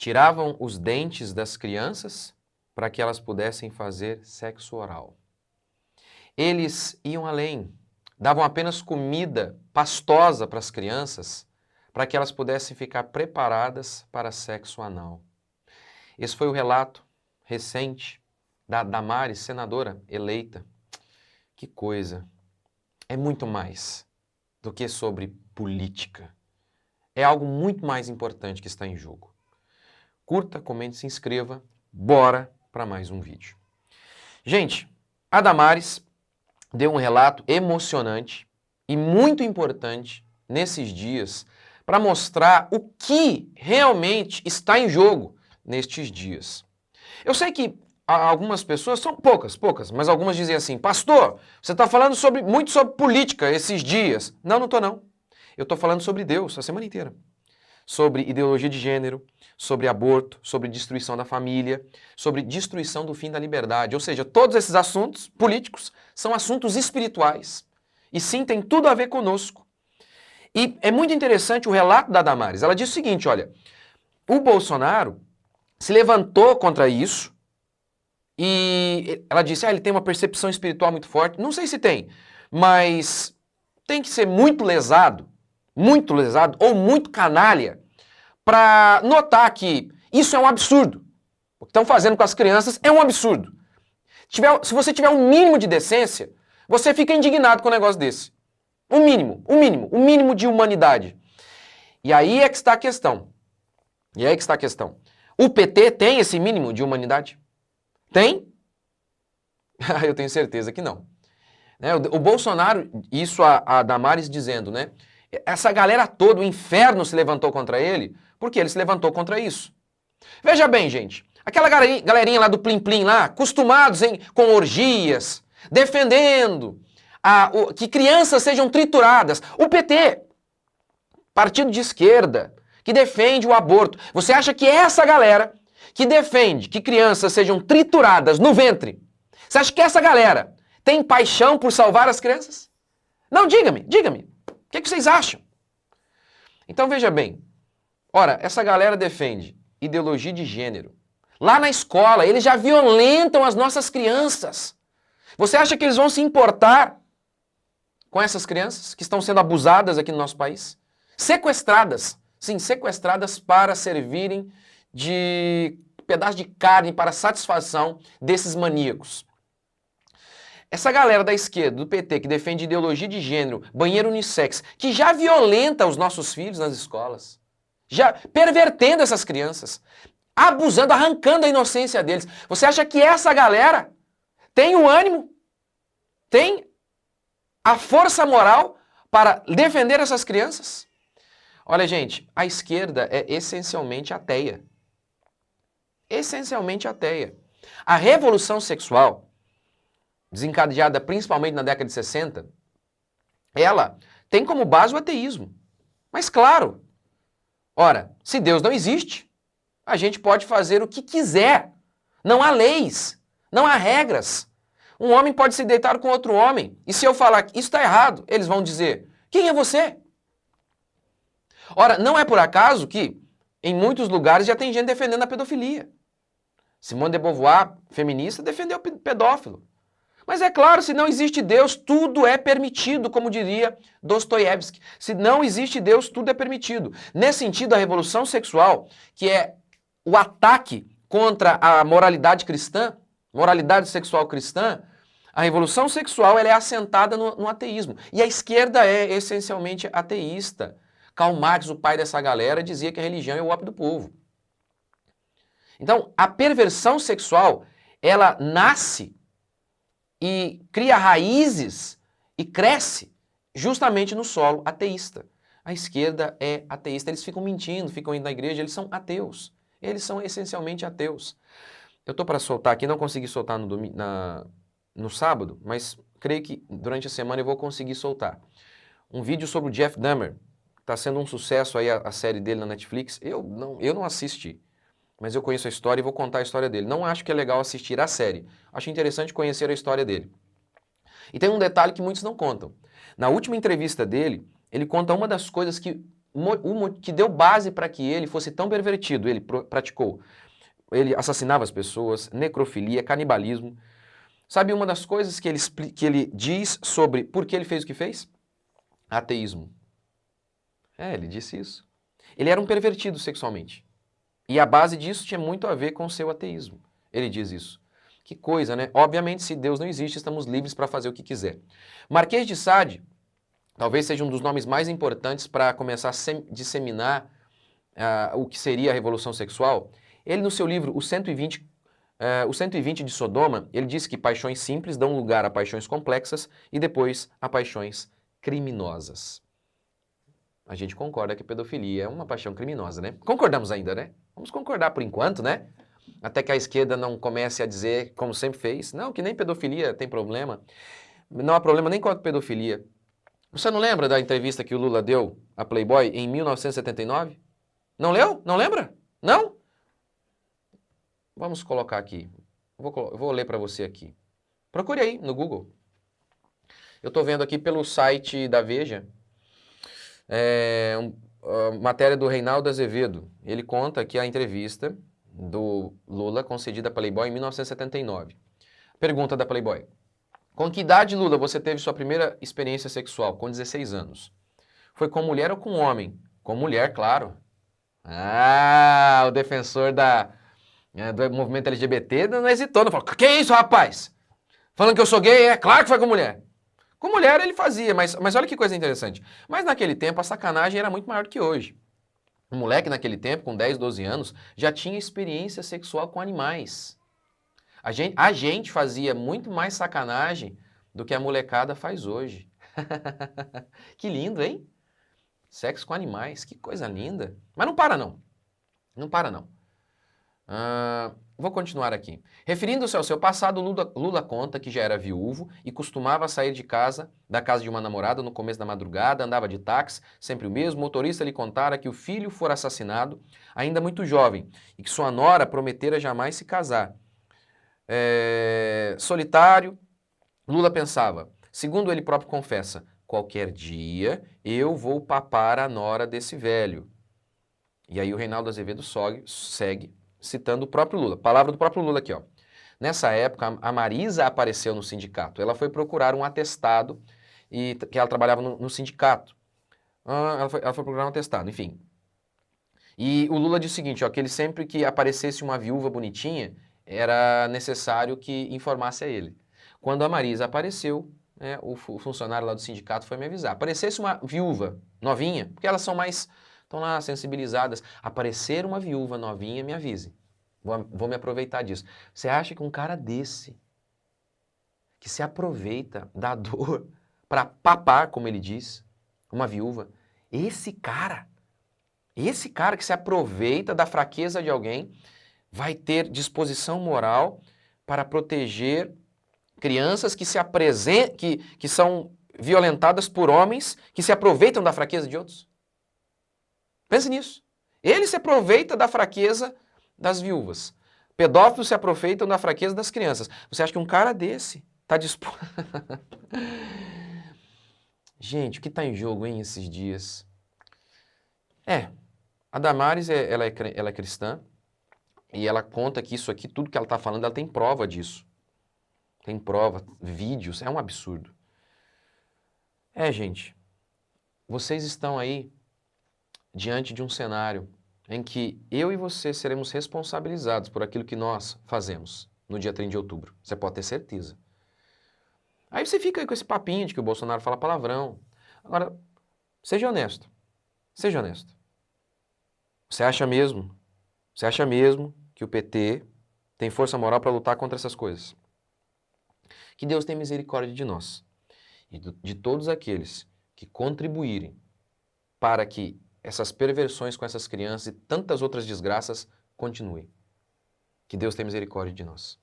tiravam os dentes das crianças para que elas pudessem fazer sexo oral. Eles iam além, davam apenas comida pastosa para as crianças para que elas pudessem ficar preparadas para sexo anal. Esse foi o relato recente da Damares, senadora eleita. Que coisa! É muito mais do que sobre política. É algo muito mais importante que está em jogo. Curta, comente, se inscreva. Bora para mais um vídeo. Gente, a Damares deu um relato emocionante e muito importante nesses dias para mostrar o que realmente está em jogo nestes dias. Eu sei que algumas pessoas, são poucas, mas algumas dizem assim, pastor, você está falando muito sobre política esses dias. Não estou não. Eu estou falando sobre Deus a semana inteira. Sobre ideologia de gênero, sobre aborto, sobre destruição da família, sobre destruição do fim da liberdade. Ou seja, todos esses assuntos políticos são assuntos espirituais. E sim, tem tudo a ver conosco. E é muito interessante o relato da Damares. Ela diz o seguinte, olha, o Bolsonaro se levantou contra isso e ela disse, ele tem uma percepção espiritual muito forte. Não sei se tem, mas tem que ser muito lesado ou muito canalha para notar que isso é um absurdo. O que estão fazendo com as crianças é um absurdo. Se você tiver um mínimo de decência, você fica indignado com um negócio desse. O mínimo de humanidade. E aí é que está a questão. O PT tem esse mínimo de humanidade? Tem? Eu tenho certeza que não. O Bolsonaro, isso a Damares dizendo, né? Essa galera toda, o inferno se levantou contra ele, porque ele se levantou contra isso. Veja bem, gente, aquela galerinha lá do Plim Plim lá, acostumados com orgias, defendendo que crianças sejam trituradas. O PT, partido de esquerda, que defende o aborto. Você acha que essa galera que defende que crianças sejam trituradas no ventre, você acha que essa galera tem paixão por salvar as crianças? Não, diga-me. O que vocês acham? Então veja bem, ora, essa galera defende ideologia de gênero. Lá na escola, eles já violentam as nossas crianças. Você acha que eles vão se importar com essas crianças que estão sendo abusadas aqui no nosso país? Sequestradas. Sim, sequestradas para servirem de pedaço de carne para satisfação desses maníacos. Essa galera da esquerda, do PT, que defende ideologia de gênero, banheiro unissex, que já violenta os nossos filhos nas escolas, já pervertendo essas crianças, abusando, arrancando a inocência deles. Você acha que essa galera tem o ânimo, tem a força moral para defender essas crianças? Olha, gente, a esquerda é essencialmente ateia. Essencialmente ateia. A revolução sexual, desencadeada principalmente na década de 60, ela tem como base o ateísmo. Mas claro, ora, se Deus não existe, a gente pode fazer o que quiser. Não há leis, não há regras. Um homem pode se deitar com outro homem, e se eu falar que isso está errado, eles vão dizer, quem é você? Ora, não é por acaso que em muitos lugares já tem gente defendendo a pedofilia. Simone de Beauvoir, feminista, defendeu o pedófilo. Mas é claro, se não existe Deus, tudo é permitido, como diria Dostoiévski. Se não existe Deus, tudo é permitido. Nesse sentido, a revolução sexual, que é o ataque contra a moralidade cristã, moralidade sexual cristã, a revolução sexual ela é assentada no ateísmo. E a esquerda é essencialmente ateísta. Karl Marx, o pai dessa galera, dizia que a religião é o ópio do povo. Então, a perversão sexual, ela nasce e cria raízes e cresce justamente no solo ateísta. A esquerda é ateísta, eles ficam mentindo, ficam indo na igreja, eles são ateus. Eles são essencialmente ateus. Eu estou para soltar aqui, não consegui soltar no sábado, mas creio que durante a semana eu vou conseguir soltar. Um vídeo sobre o Jeff Dahmer, está sendo um sucesso aí a série dele na Netflix. Eu não assisti, mas eu conheço a história e vou contar a história dele. Não acho que é legal assistir a série. Acho interessante conhecer a história dele. E tem um detalhe que muitos não contam. Na última entrevista dele, ele conta uma das coisas que que deu base para que ele fosse tão pervertido, ele praticou. Ele assassinava as pessoas, necrofilia, canibalismo. Sabe uma das coisas que ele diz sobre por que ele fez o que fez? Ateísmo. Ele disse isso. Ele era um pervertido sexualmente. E a base disso tinha muito a ver com o seu ateísmo. Ele diz isso. Que coisa, né? Obviamente, se Deus não existe, estamos livres para fazer o que quiser. Marquês de Sade talvez seja um dos nomes mais importantes para começar a disseminar o que seria a revolução sexual. Ele, no seu livro, o 120 de Sodoma, ele diz que paixões simples dão lugar a paixões complexas e depois a paixões criminosas. A gente concorda que a pedofilia é uma paixão criminosa, né? Concordamos ainda, né? Vamos concordar por enquanto, né? Até que a esquerda não comece a dizer, como sempre fez, não, que nem pedofilia tem problema. Não há problema nem com a pedofilia. Você não lembra da entrevista que o Lula deu à Playboy em 1979? Não leu? Não lembra? Não? Vamos colocar aqui. Vou ler para você aqui. Procure aí no Google. Eu estou vendo aqui pelo site da Veja, matéria do Reinaldo Azevedo. Ele conta aqui a entrevista do Lula concedida à Playboy em 1979. Pergunta da Playboy. Com que idade, Lula, você teve sua primeira experiência sexual? Com 16 anos. Foi com mulher ou com homem? Com mulher, claro. Ah, o defensor do movimento LGBT não hesitou, não falou, que isso, rapaz? Falando que eu sou gay? É claro que foi com mulher. Com mulher ele fazia, mas olha que coisa interessante. Mas naquele tempo a sacanagem era muito maior do que hoje. O moleque naquele tempo, com 10, 12 anos, já tinha experiência sexual com animais. A gente fazia muito mais sacanagem do que a molecada faz hoje. Que lindo, hein? Sexo com animais, que coisa linda. Mas não para não. Não para não. Vou continuar aqui. Referindo-se ao seu passado, Lula conta que já era viúvo e costumava sair da casa de uma namorada no começo da madrugada, andava de táxi, sempre o mesmo. O motorista lhe contara que o filho fora assassinado, ainda muito jovem, e que sua nora prometera jamais se casar. Solitário, Lula pensava, segundo ele próprio confessa, qualquer dia eu vou papar a nora desse velho. E aí o Reinaldo Azevedo segue citando o próprio Lula. Palavra do próprio Lula aqui, ó. Nessa época, a Marisa apareceu no sindicato. Ela foi procurar um atestado, que ela trabalhava no sindicato. Ela foi procurar um atestado, enfim. E o Lula disse o seguinte, ó, que ele sempre que aparecesse uma viúva bonitinha, era necessário que informasse a ele. Quando a Marisa apareceu, o funcionário lá do sindicato foi me avisar. Aparecesse uma viúva novinha, porque elas são mais, estão lá sensibilizadas. Aparecer uma viúva novinha, me avise. Vou me aproveitar disso. Você acha que um cara desse, que se aproveita da dor para papar, como ele diz, uma viúva, esse cara que se aproveita da fraqueza de alguém, vai ter disposição moral para proteger crianças que que são violentadas por homens que se aproveitam da fraqueza de outros? Pense nisso. Ele se aproveita da fraqueza das viúvas. Pedófilos se aproveitam da fraqueza das crianças. Você acha que um cara desse está disposto... Gente, o que está em jogo, hein, esses dias? A Damares, ela é cristã, e ela conta que isso aqui, tudo que ela está falando, ela tem prova disso. Tem prova, vídeos, é um absurdo. Gente, vocês estão aí diante de um cenário em que eu e você seremos responsabilizados por aquilo que nós fazemos no dia 30 de outubro. Você pode ter certeza. Aí você fica aí com esse papinho de que o Bolsonaro fala palavrão. Agora, seja honesto. Seja honesto. Você acha mesmo que o PT tem força moral para lutar contra essas coisas? Que Deus tenha misericórdia de nós e de todos aqueles que contribuírem para que essas perversões com essas crianças e tantas outras desgraças continuem. Que Deus tenha misericórdia de nós.